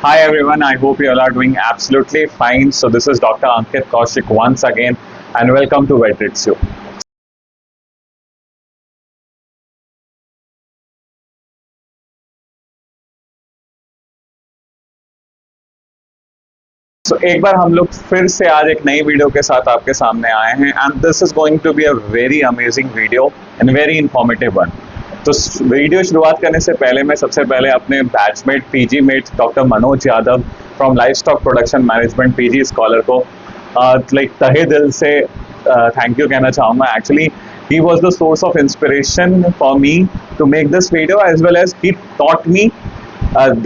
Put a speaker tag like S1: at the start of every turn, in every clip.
S1: Hi everyone, I hope you all are doing absolutely fine. So this is Dr. Ankit Kaushik once again and welcome to Vetritsu. So एक बार हम लोग फिर से आज एक नई वीडियो के साथ आपके सामने आए हैं and this is going to be a very amazing video and very informative one. तो वीडियो शुरुआत करने से पहले मैं सबसे पहले अपने batchmate PG mate doctor Manoj Yadav from livestock production management PG scholar को लाइक तहे दिल से थैंक यू कहना चाहूँगा। Actually he was the source of inspiration for me to make this video, as well as he taught me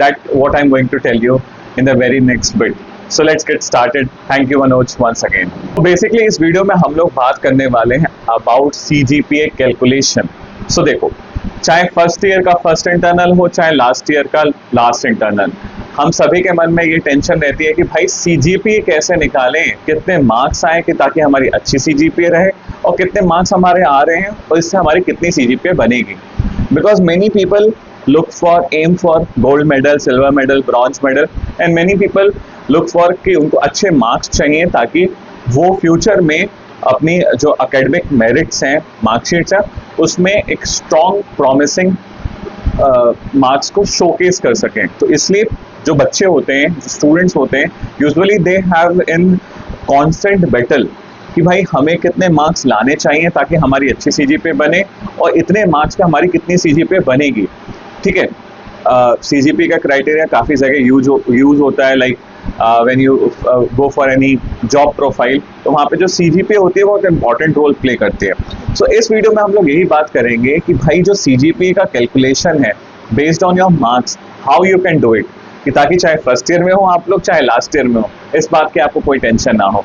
S1: that what I'm going to tell you in the very next bit. So let's get started. Thank you Manoj once again. So basically इस video में हम लोग बात करने वाले हैं about CGPA calculation. So देखो, चाहे फर्स्ट ईयर का फर्स्ट इंटरनल हो चाहे लास्ट ईयर का लास्ट इंटरनल, हम सभी के मन में ये टेंशन रहती है कि भाई सीजीपीए कैसे निकालें, कितने मार्क्स आए कि ताकि हमारी अच्छी सीजीपीए रहे और कितने मार्क्स हमारे आ रहे हैं और इससे हमारी कितनी सीजीपीए बनेगी। Because many people look for aim for gold medal, silver medal, bronze medal and many people look for कि उनको अच्छे मार्क्स चाहिए ताकि वो फ्यूचर में अपनी जो एकेडमिक मेरिट्स हैं, मार्कशीट्स हैं, उसमें एक स्ट्रॉन्ग प्रॉमिसिंग मार्क्स को शोकेस कर सकें। तो इसलिए जो बच्चे होते हैं, जो स्टूडेंट्स होते हैं, usually they have in constant battle कि भाई हमें कितने मार्क्स लाने चाहिए ताकि हमारी अच्छी सीजीपीए बने और इतने मार्क्स पे हमारी कितनी सीजीपीए बनेगी। ठीक है, सीजीपीए का क्राइटेरिया काफ़ी जगह यूज होता है, like when you go for any job profile, तो वहाँ पे जो सीजीपीए होती है वो एक इम्पॉर्टेंट रोल प्ले करती है। सो इस वीडियो में हम लोग यही बात करेंगे कि भाई जो सीजीपीए का कैलकुलेशन है based on your marks, how you can do it, कि ताकि चाहे फर्स्ट ईयर में हो आप लोग चाहे लास्ट ईयर में हो, इस बात की आपको कोई टेंशन ना हो।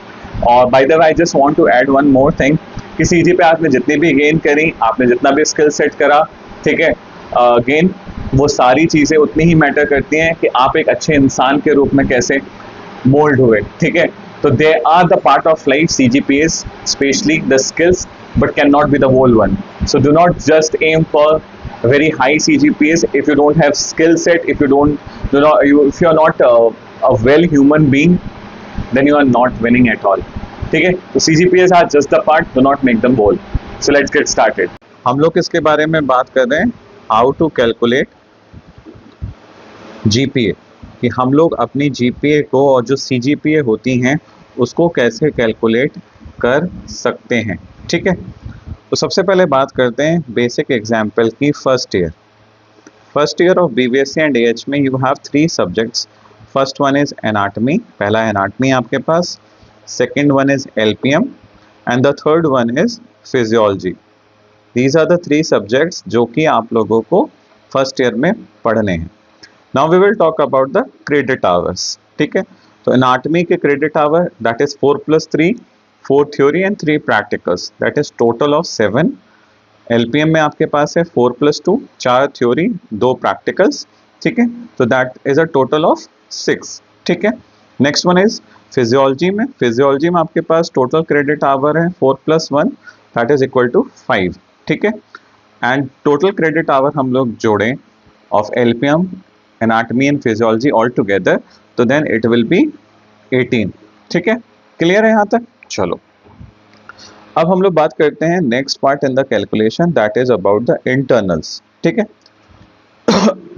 S1: और by the way I just want to add one more thing कि सीजीपीए आपने जितनी भी गेन करी, आपने जितना भी स्किल सेट करा, ठीक है, गेन, वो सारी चीज़ें उतनी ही मैटर करती हैं कि आप एक अच्छे इंसान के रूप में कैसे मोल्ड हुए। ठीक है, तो they are the part of life CGPAs, specially the skills, but can not be the whole one. So do not just aim for very high CGPAs if you don't have skill set, if you are not a well human being, then you are not winning at all. ठीक है, तो CGPAs are just the part, do not make them whole. So let's get started. हम लोग इसके बारे में बात कर रहे हैं how to calculate GPA, कि हम लोग अपनी GPA को और जो CGPA होती हैं उसको कैसे कैलकुलेट कर सकते हैं। ठीक है, तो सबसे पहले बात करते हैं बेसिक एग्जाम्पल की। First year of BBSC and AH में you have 3 subjects. First one is anatomy, पहला एनाटमी आपके पास, second one is LPM and the third one is physiology. These are the 3 subjects जो कि आप लोगों को फर्स्ट ईयर में पढ़ने हैं। Now we will talk about the credit hours. ठीक है, तो एनाटमी के credit hour that is 4+3, 4 theory and 3 practicals, that is total of 7। LPM में आपके पास है 4+2, 4 थ्योरी 2 प्रैक्टिकल्स। ठीक है, तो that is a total of 6। ठीक है, नेक्स्ट वन इज फिजियोलॉजी में आपके पास टोटल क्रेडिट आवर है 4+1, दैट इज इक्वल टू 5। ठीक है, एंड टोटल क्रेडिट आवर हम लोग जोड़ें of LPM, anatomy and physiology all together, तो देन इट विल बी 18। ठीक है, क्लियर है यहाँ तक? चलो अब हम लोग बात करते हैं next part in the calculation, that is about the internals. ठीक है,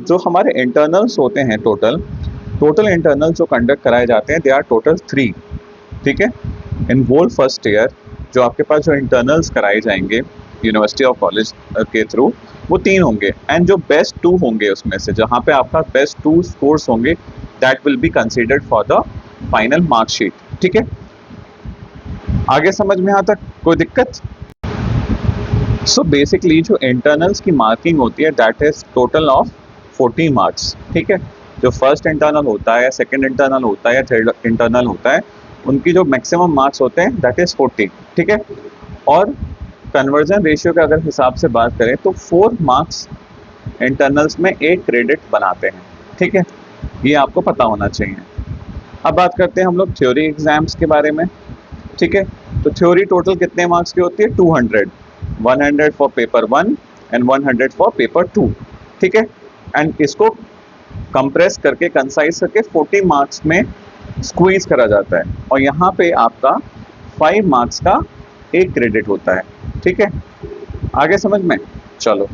S1: जो हमारे इंटरनल्स होते हैं, टोटल इंटरनल जो कंडक्ट कराए जाते हैं, दे आर टोटल 3। ठीक है, इन होल फर्स्ट ईयर जो आपके पास जो इंटरनल्स कराए जाएंगे यूनिवर्सिटी और कॉलेज के थ्रू, वो 3 होंगे एंड जो बेस्ट 2 होंगे उसमें से, जहाँ पे आपका बेस्ट 2 स्कोर्स होंगे, that will be considered for the final marksheet. ठीक है, आगे समझ में यहाँ तक कोई दिक्कत? सो बेसिकली जो इंटरनल्स की मार्किंग होती है that is total of 40 marks. ठीक है, जो फर्स्ट इंटरनल होता है, सेकंड इंटरनल होता है या थर्ड इंटरनल होता है, उनकी जो मैक्सिमम मार्क्स होते हैं दैट इज 40। ठीक है, और कन्वर्जन रेशियो के अगर हिसाब से बात करें तो 4 मार्क्स इंटरनल्स में एक क्रेडिट बनाते हैं। ठीक है, ये आपको पता होना चाहिए। अब बात करते हैं हम लोग थ्योरी एग्जाम्स के बारे में। ठीक है, तो थ्योरी टोटल कितने मार्क्स की होती है? 200, 100 for paper 1 and 100 for paper 2। ठीक है, एंड इसको कंप्रेस करके कंसाइज करके 40 मार्क्स में स्क्वीज करा जाता है, और यहाँ पे आपका 5 मार्क्स का एक क्रेडिट होता है। ठीक है, आगे समझ में? चलो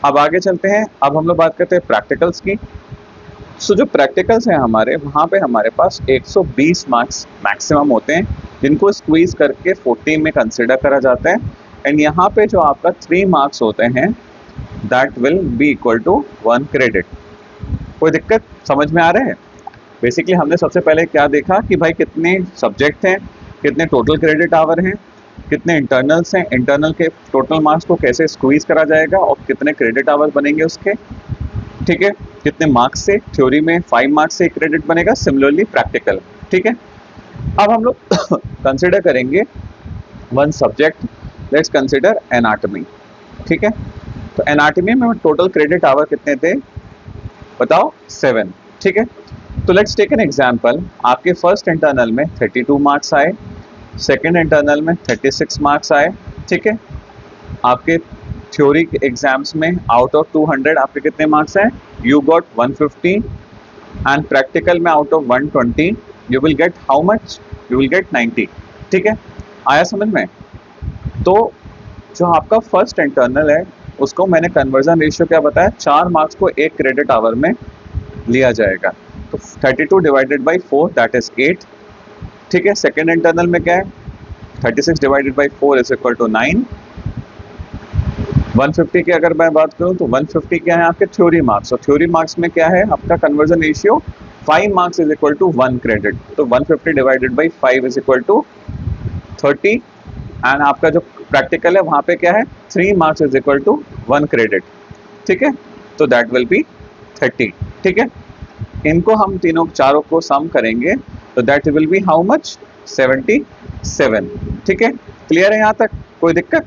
S1: अब आगे चलते हैं। अब हम लोग बात करते हैं प्रैक्टिकल्स की। सो जो प्रैक्टिकल्स हैं हमारे, वहाँ पे हमारे पास 120 मार्क्स मैक्सिमम होते हैं, जिनको स्क्वीज करके 40 में कंसिडर करा जाता है। एंड यहाँ पे जो आपका 3 मार्क्स होते हैं, that will be equal to 1 credit. कोई दिक्कत समझ में आ रहे हैं? बेसिकली हमने सबसे पहले क्या देखा कि भाई कितने सब्जेक्ट हैं, कितने टोटल क्रेडिट आवर हैं, कितने इंटरनल्स हैं, इंटरनल के टोटल मार्क्स को कैसे स्क्वीज करा जाएगा और कितने क्रेडिट आवर बनेंगे उसके। ठीक है, कितने मार्क्स से, थ्योरी में 5 मार्क्स से क्रेडिट बनेगा, सिमिलरली प्रैक्टिकल। ठीक है, अब हम लोग कंसिडर करेंगे one subject, let's consider anatomy. ठीक है, तो एनाटॉमी में टोटल क्रेडिट आवर कितने थे बताओ? 7। ठीक है, तो लेट्स टेक एन एग्जांपल। आपके फर्स्ट इंटरनल में 32 मार्क्स आए, सेकंड इंटरनल में 36 मार्क्स आए। ठीक है, आपके थ्योरी एग्जाम्स में आउट ऑफ 200 आपके कितने मार्क्स हैं? यू गॉट 150, एंड प्रैक्टिकल में out of 120 you will get how much? You will get 90। ठीक है, आया समझ में? तो जो आपका फर्स्ट इंटरनल है उसको मैंने कन्वर्जन रेशियो क्या बताया? 4 मार्क्स को 1 क्रेडिट आवर में लिया जाएगा, तो 32 डिवाइडेड बाई 4 दैट इज 8। ठीक है, सेकेंड इंटरनल में क्या है? 36 divided by 4 is equal to 9। 150 की अगर मैं बात करूं तो 150 क्या है आपके? थ्योरी मार्क्स, और थ्योरी मार्क्स में क्या है आपका conversion ratio? 5 marks is equal to 1 credit, तो 150 divided by 5 is equal to 30। And आपका जो प्रैक्टिकल है वहां पे क्या है? 3 marks is equal to 1 credit. ठीक है, तो दैट विल बी 30। ठीक है, इनको हम तीनों चारों को सम करेंगे तो that will B how much? 77। ठीक है, क्लियर है यहाँ तक? कोई दिक्कत?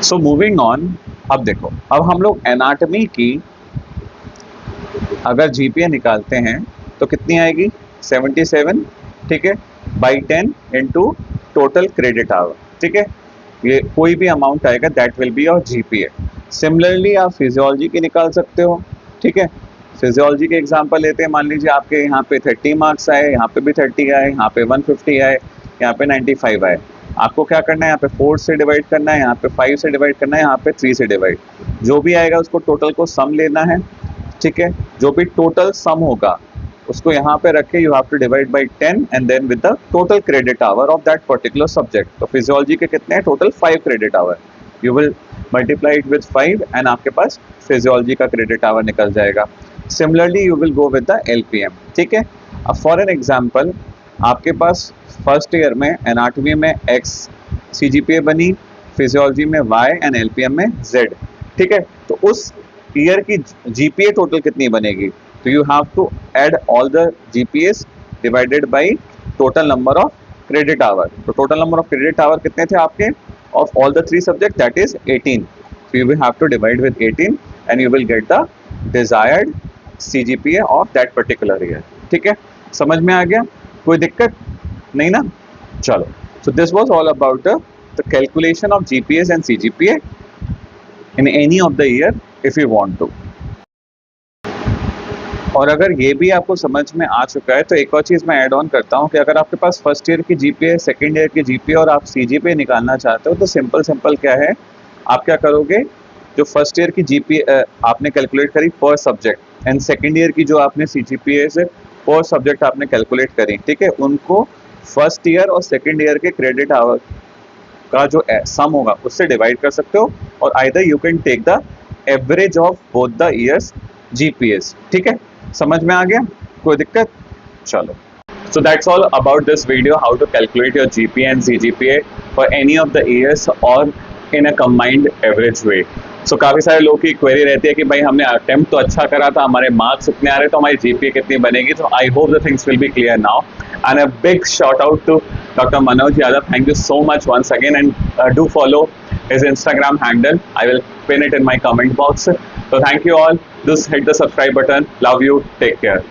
S1: सो मूविंग ऑन, अब देखो, अब हम लोग एनाटॉमी की अगर जीपीए निकालते हैं तो कितनी आएगी? 77। ठीक है, by 10 into total credit hour. ठीक है, ये कोई भी अमाउंट आएगा that will be your GPA. Similarly आप फिजियोलॉजी की निकाल सकते हो। ठीक है, फिजियोलॉजी के एग्जांपल लेते हैं। मान लीजिए आपके यहाँ पे 30 मार्क्स आए, यहाँ पे भी 30 आए, यहाँ पे 150 आए, यहाँ पे 95 आए। आपको क्या करना है? यहाँ पे 4 से डिवाइड करना है, यहाँ पे 5 से डिवाइड करना है, यहाँ पे 3 से डिवाइड। जो भी आएगा उसको टोटल को सम लेना है। ठीक है, जो भी टोटल सम होगा उसको यहाँ पे रख के you have to divide by 10 and then with the total credit hour of that particular subject. तो फिजियोलॉजी के कितने हैं? Total 5 credit hour. You will multiply it with 5 and आपके पास फिजियोलॉजी का क्रेडिट आवर निकल जाएगा। Similarly you will go with the LPM. ठीक है, अब फॉर एन एग्जांपल आपके पास फर्स्ट ईयर में एनाटॉमी में x CGPA बनी, फिजियोलॉजी में y एंड एलपीएम में z। ठीक है, तो उस ईयर की जीपीए टोटल कितनी बनेगी? तो you have to add all the GPAs divided by total number of credit hour. तो total number of credit hour कितने थे आपके of all the 3 subject? That is 18। So you will have to divide with 18 and you will get the desired CGPA of that particular year. ठीक है, समझ में आ गया? कोई दिक्कत नहीं ना? चलो, so this was all about the calculation of GPAs and CGPA in any of the year if you want to. और अगर ये भी आपको समझ में आ चुका है तो एक और चीज़ मैं ऐड ऑन करता हूँ कि अगर आपके पास फर्स्ट ईयर की जीपीए, सेकेंड ईयर की जीपीए और आप सीजीपीए निकालना चाहते हो तो सिंपल क्या है, आप क्या करोगे? जो फर्स्ट ईयर की जीपीए आपने कैलकुलेट करी पर सब्जेक्ट एंड सेकेंड ईयर की जो आपने सीजीपीए से पर सब्जेक्ट आपने कैलकुलेट करी, ठीक है, उनको फर्स्ट ईयर और सेकेंड ईयर के क्रेडिट आवर का जो सम होगा उससे डिवाइड कर सकते हो, और either you can take the average of both the years GPS. ठीक है, समझ में आ गया? कोई दिक्कत? चलो, so that's all about this video, how to calculate your GPA and CGPA for any of the years or in a combined average way. So काफ़ी सारे लोगों की क्वेरी रहती है कि भाई हमने अटेम्प्ट तो अच्छा करा था, हमारे मार्क्स इतने आ रहे तो हमारी GPA कितनी बनेगी? तो I hope the things will be clear now, and a big shout out to Dr. Manoj Yadav. Thank you so much once again, and do follow his Instagram handle. I will pin it in my comment box. So thank you all. Just hit the subscribe button. Love you. Take care.